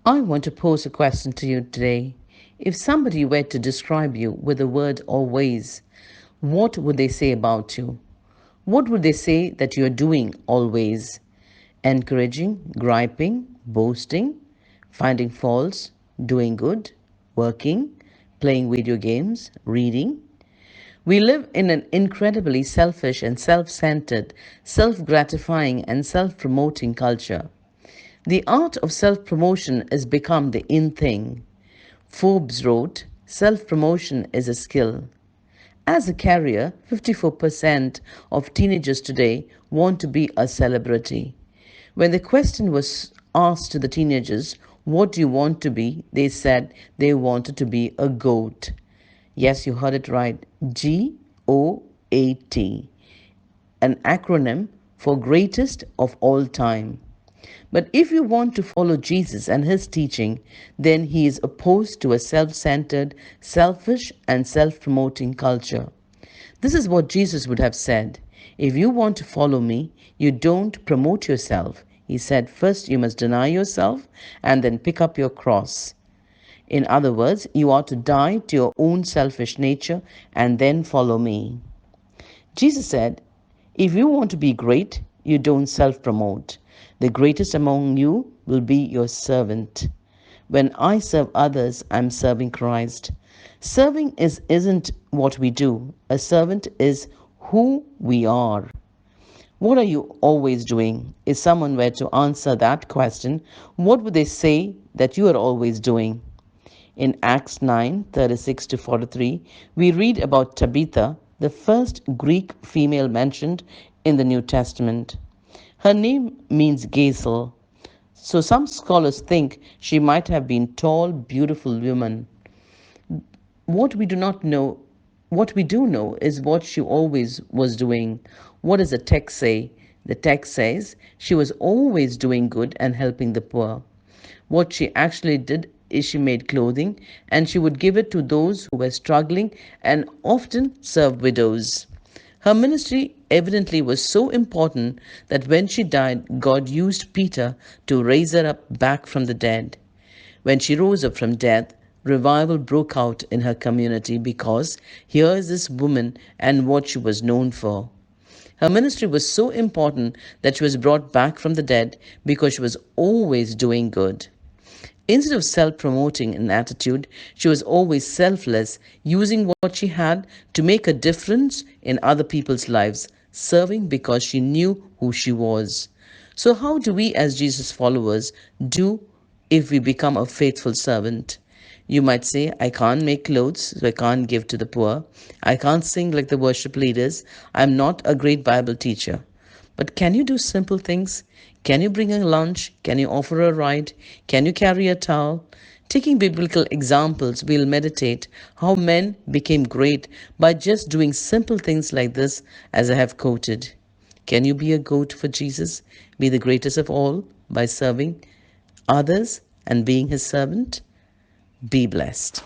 I want to pose a question to you today. If somebody were to describe you with the word always, what would they say about you? What would they say that you're doing always? Encouraging, griping, boasting, finding faults, doing good, working, playing video games, reading. We live in an incredibly selfish and self centered, self gratifying, and self promoting culture. The art of self promotion has become the in thing. Forbes wrote, self promotion is a skill. As a carrier, 54% of teenagers today want to be a celebrity. When the question was asked to the teenagers, what do you want to be? They said they wanted to be a goat. Yes, you heard it right. GOAT, an acronym for greatest of all time. But if you want to follow Jesus and his teaching, then he is opposed to a self centered, selfish, and self promoting culture. This is what Jesus would have said. If you want to follow me, you don't promote yourself. He said, first you must deny yourself and then pick up your cross. In other words, you are to die to your own selfish nature and then follow me. Jesus said, if you want to be great, you don't self promote. The greatest among you will be your servant. When I serve others, I'm serving Christ. Serving isn't what we do, a servant is who we are. What are you always doing? If someone were to answer that question, what would they say that you are always doing? In Acts 9:36 to 43, we read about Tabitha, the first Greek female mentioned in the New Testament. Her name means gazelle, so some scholars think she might have been tall, beautiful woman. What we do not know, what we do know is what she always was doing. What does the text say? The text says she was always doing good and helping the poor. What she actually did is she made clothing and she would give it to those who were struggling and often served widows. Her ministry evidently was so important that when she died, God used Peter to raise her up back from the dead. When she rose up from death, revival broke out in her community because here is this woman and what she was known for. Her ministry was so important that she was brought back from the dead because she was always doing good. Instead of self promoting an attitude, she was always selfless, using what she had to make a difference in other people's lives, serving because she knew who she was. So, how do we, as Jesus followers, do if we become a faithful servant? You might say, I can't make clothes, so I can't give to the poor. I can't sing like the worship leaders. I'm not a great Bible teacher. But can you do simple things? Can you bring a lunch? Can you offer a ride? Can you carry a towel? Taking biblical examples, we'll meditate how men became great by just doing simple things like this, as I have quoted. Can you be a goat for Jesus? Be the greatest of all by serving others and being his servant? Be blessed.